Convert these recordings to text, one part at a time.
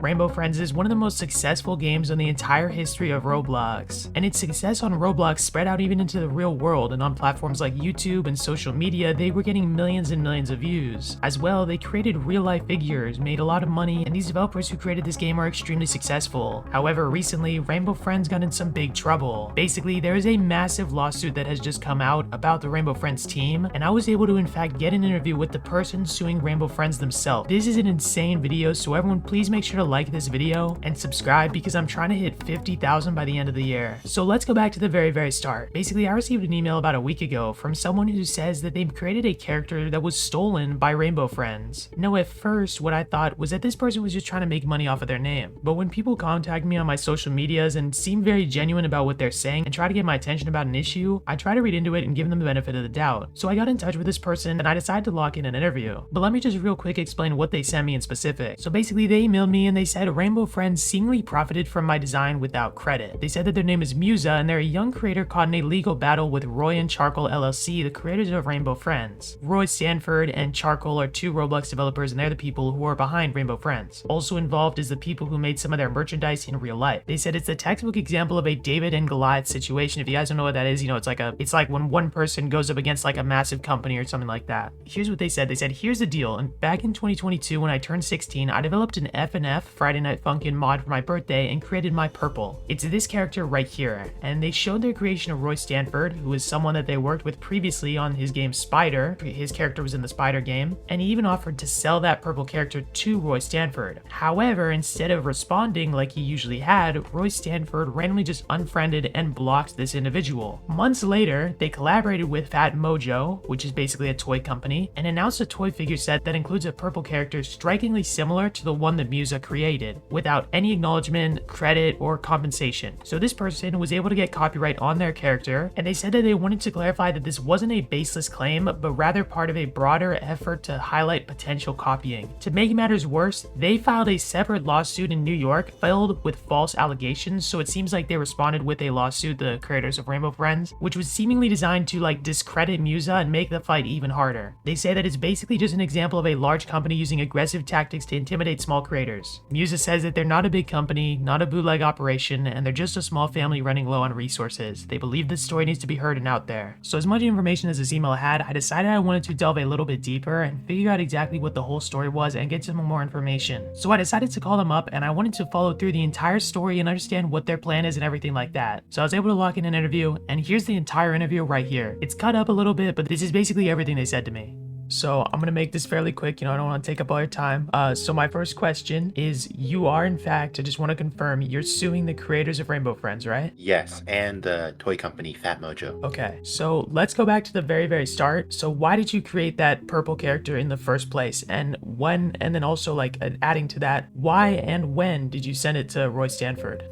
Rainbow Friends is one of the most successful games in the entire history of Roblox, and its success on Roblox spread out even into the real world, and on platforms like YouTube and social media, they were getting millions and millions of views. As well, they created real-life figures, made a lot of money, and these developers who created this game are extremely successful. However, recently, Rainbow Friends got in some big trouble. Basically, there is a massive lawsuit that has just come out about the Rainbow Friends team, and I was able to in fact get an interview with the person suing Rainbow Friends themselves. This is an insane video, so everyone please make sure to like this video and subscribe because I'm trying to hit 50,000 by the end of the year. So let's go back to the very start. Basically, I received an email about a week ago from someone who says that they've created a character that was stolen by Rainbow Friends. Now, at first, what I thought was that this person was just trying to make money off of their name. But when people contact me on my social medias and seem very genuine about what they're saying and try to get my attention about an issue, I try to read into it and give them the benefit of the doubt. So I got in touch with this person and I decided to lock in an interview. But let me just real quick explain what they sent me in specific. So basically, they emailed me and they said Rainbow Friends seemingly profited from my design without credit. They said that their name is Mewza and they're a young creator caught in a legal battle with Roy and Charcoal LLC, the creators of Rainbow Friends. Roy Stanford and Charcoal are two Roblox developers and they're the people who are behind Rainbow Friends. Also involved is the people who made some of their merchandise in real life. They said it's a textbook example of a David and Goliath situation. If you guys don't know what that is, you know, it's like when one person goes up against like a massive company or something like that. Here's what they said. They said, here's the deal. And back in 2022, when I turned 16, I developed an FNF Friday Night Funkin' mod for my birthday and created my purple. It's this character right here. And they showed their creation of Roy Stanford, who is someone that they worked with previously on his game Spider. His character was in the Spider game. And he even offered to sell that purple character to Roy Stanford. However, instead of responding like he usually had, Roy Stanford randomly just unfriended and blocked this individual. Months later, they collaborated with Fat Mojo, which is basically a toy company, and announced a toy figure set that includes a purple character strikingly similar to the one that Mewza created, without any acknowledgement, credit, or compensation. So this person was able to get copyright on their character, and they said that they wanted to clarify that this wasn't a baseless claim, but rather part of a broader effort to highlight potential copying. To make matters worse, they filed a separate lawsuit in New York filled with false allegations, so it seems like they responded with a lawsuit, the creators of Rainbow Friends, which was seemingly designed to like discredit Mewza and make the fight even harder. They say that it's basically just an example of a large company using aggressive tactics to intimidate small creators. Mewza says that they're not a big company, not a bootleg operation, and they're just a small family running low on resources. They believe this story needs to be heard and out there. So as much information as this email had, I decided I wanted to delve a little bit deeper and figure out exactly what the whole story was and get some more information. So I decided to call them up and I wanted to follow through the entire story and understand what their plan is and everything like that. So I was able to lock in an interview, and here's the entire interview right here. It's cut up a little bit, but this is basically everything they said to me. So I'm gonna make this fairly quick, you know, I don't want to take up all your time. So my first question is, you are in fact, I just want to confirm, you're suing the creators of Rainbow Friends, right? Yes, and the toy company Fat Mojo. Okay, so let's go back to the very start. So why did you create that purple character in the first place? And when, and then also like adding to that, why and when did you send it to Roy Stanford?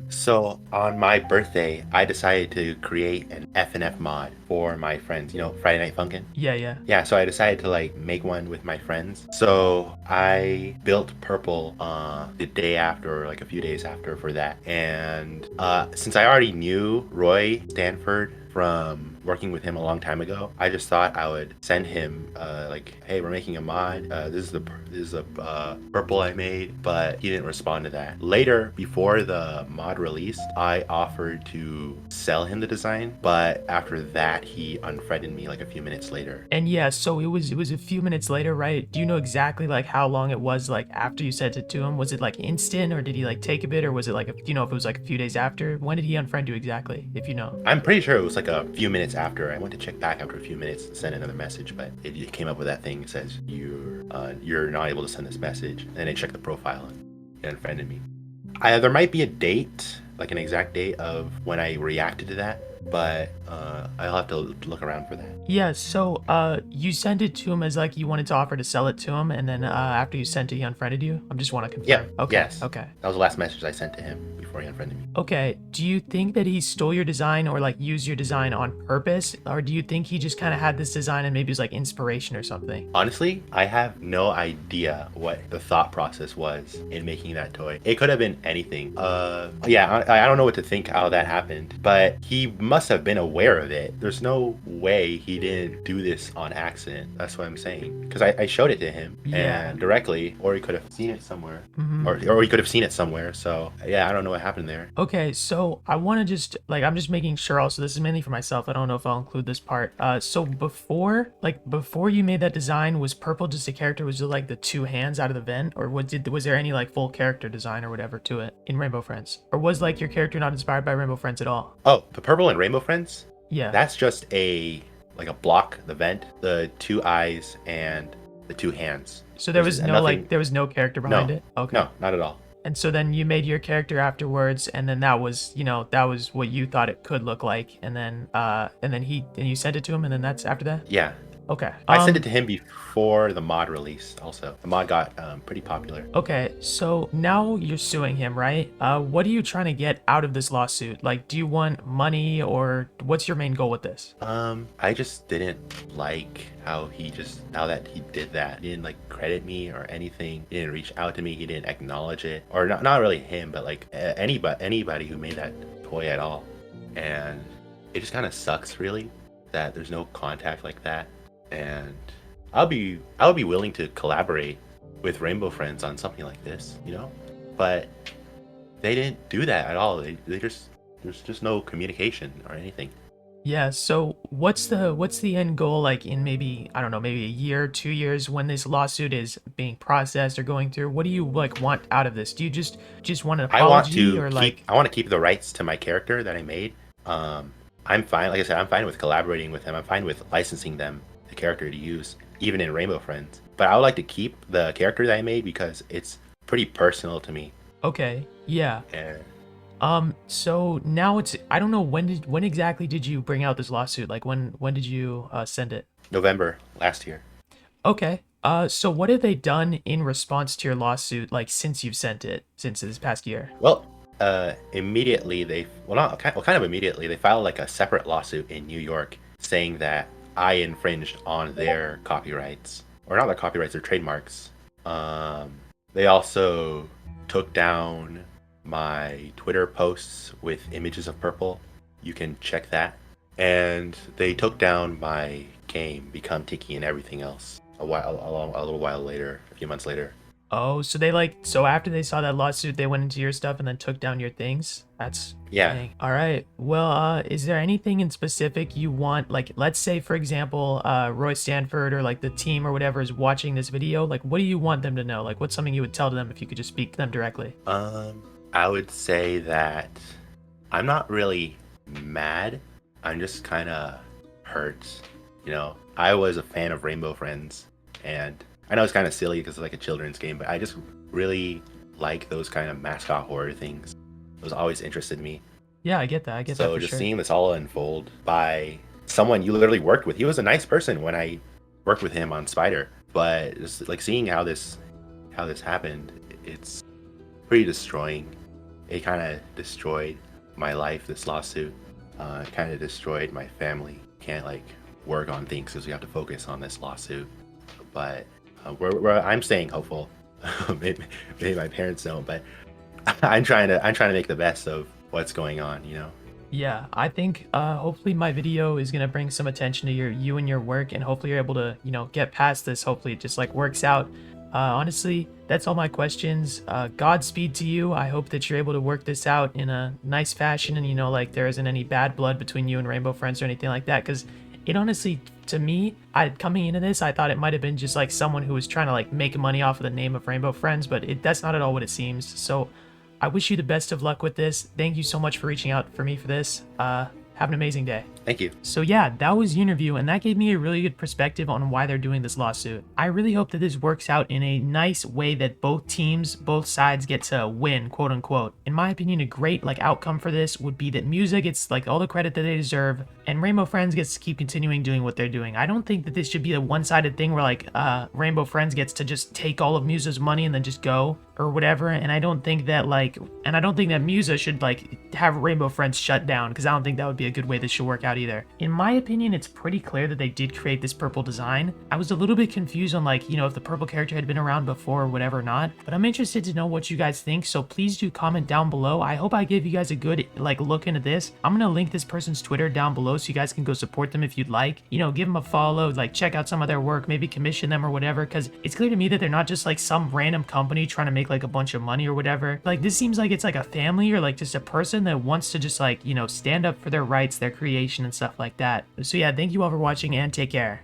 So on my birthday, I decided to create an FNF mod for my friends, you know, Friday Night Funkin'. Yeah. Yeah, so I decided to like make one with my friends. So I built purple the day after, or like a few days after for that. And since I already knew Roy Stanford from working with him a long time ago, I just thought I would send him like, hey, we're making a mod. This is the purple I made, but he didn't respond to that. Later, before the mod released, I offered to sell him the design, but after that, he unfriended me like a few minutes later. And yeah, so it was a few minutes later, right? Do you know exactly like how long it was like after you sent it to him? Was it like instant, or did he like take a bit, or was it like, do you know if it was like a few days after? When did he unfriend you exactly, if you know? I'm pretty sure it was like a few minutes after. I went to check back after a few minutes and send another message, but it came up with that thing that says you're not able to send this message. And I checked the profile and it unfriended me. There might be a date, like an exact date of when I reacted to that, but I'll have to look around for that. Yeah, so you sent it to him as like you wanted to offer to sell it to him, and then after you sent it, he unfriended you? I just want to confirm. Yeah. Okay. Yes. Okay. That was the last message I sent to him before he unfriended me. Okay. Do you think that he stole your design or like used your design on purpose, or do you think he just kind of had this design and maybe it was like inspiration or something? Honestly, I have no idea what the thought process was in making that toy. It could have been anything. Yeah, I don't know what to think how that happened, but he must have been aware of it. There's no way he didn't do this on accident. That's what I'm saying. Because I showed it to him and directly, or he could have seen it somewhere, or he could have seen it somewhere. So yeah, I don't know what happened there. Okay, so I want to just like I'm just making sure. Also, this is mainly for myself. I don't know if I'll include this part. So before you made that design, was purple just a character? Was it like the two hands out of the vent, or was there any like full character design or whatever to it in Rainbow Friends, or was like your character not inspired by Rainbow Friends at all? Oh, the purple and Rainbow Friends? Yeah. That's just like a block, the vent, the two eyes, and the two hands. So there was no character behind it? Okay. No, not at all. And so then you made your character afterwards, and then that was what you thought it could look like, and then you sent it to him, and then that's after that? Yeah. Okay. I sent it to him before the mod release also. The mod got pretty popular. Okay, so now you're suing him, right? What are you trying to get out of this lawsuit? Like, do you want money, or what's your main goal with this? I just didn't like how that he did that. He didn't like credit me or anything. He didn't reach out to me. He didn't acknowledge it. Or not really him, but like anybody who made that toy at all. And it just kind of sucks really that there's no contact like that. And I would be willing to collaborate with Rainbow Friends on something like this, but they didn't do that at all. There's just no communication or anything. Yeah, so what's the end goal, like in maybe, I don't know, maybe a year, 2 years, when this lawsuit is being processed or going through? What do you like want out of this? Do you just want an apology, I want to keep the rights to my character that I made. I'm fine. Like I said, I'm fine with collaborating with them. I'm fine with licensing them the character to use, even in Rainbow Friends. But I would like to keep the character that I made because it's pretty personal to me. Okay, yeah. And so now I don't know, when exactly did you bring out this lawsuit? Like when did you send it? November last year. Okay. So what have they done in response to your lawsuit, like since you've sent it, since this past year? Well, immediately kind of immediately they filed like a separate lawsuit in New York saying that I infringed on their copyrights, or not their copyrights, their trademarks. They also took down my Twitter posts with images of purple. You can check that. And they took down my game, Become Tiki, and everything else a little while later, a few months later. Oh, so so after they saw that lawsuit, they went into your stuff and then took down your things? Yeah. All right. Well, is there anything in specific you want? Like, let's say, for example, Roy Stanford or like the team or whatever is watching this video. Like, what do you want them to know? Like, what's something you would tell them if you could just speak to them directly? I would say that I'm not really mad. I'm just kind of hurt. I was a fan of Rainbow Friends, and I know it's kind of silly because it's like a children's game, but I just really like those kind of mascot horror things. It was always interested in me. Yeah, I get that. I get that. So just seeing this all unfold by someone you literally worked with. He was a nice person when I worked with him on Spider, but just like seeing how this happened, it's pretty destroying. It kind of destroyed my life, this lawsuit. It kind of destroyed my family. Can't like work on things because we have to focus on this lawsuit. But I'm staying hopeful. maybe my parents don't, but I'm trying to make the best of what's going on. Yeah, I think hopefully my video is gonna bring some attention to you and your work, and hopefully you're able to get past this. Hopefully it just like works out. Honestly, that's all my questions. Godspeed to you. I hope that you're able to work this out in a nice fashion, and like there isn't any bad blood between you and Rainbow Friends or anything like that. Because it honestly, to me, coming into this, I thought it might have been just like someone who was trying to like make money off of the name of Rainbow Friends, but that's not at all what it seems. So I wish you the best of luck with this. Thank you so much for reaching out for me for this. Have an amazing day. Thank you. So yeah, that was the interview, and that gave me a really good perspective on why they're doing this lawsuit. I really hope that this works out in a nice way, that both sides get to win, quote unquote. In my opinion, a great outcome for this would be that Mewza gets all the credit that they deserve, and Rainbow Friends gets to keep continuing doing what they're doing. I don't think that this should be a one-sided thing where Rainbow Friends gets to just take all of Mewza's money and then just go. or whatever, and I don't think that Mewza should like have Rainbow Friends shut down, because I don't think that would be a good way this should work out either. In my opinion, it's pretty clear that they did create this purple design. I was a little bit confused on like, if the purple character had been around before or whatever or not, but I'm interested to know what you guys think, so please do comment down below. I hope I gave you guys a good like look into this. I'm gonna link this person's Twitter down below so you guys can go support them if you'd like. Give them a follow, like check out some of their work, maybe commission them or whatever, because it's clear to me that they're not just like some random company trying to make like a bunch of money or whatever. Like this seems like it's like a family or like just a person that wants to just like, stand up for their rights, their creation and stuff like that. So yeah, thank you all for watching and take care.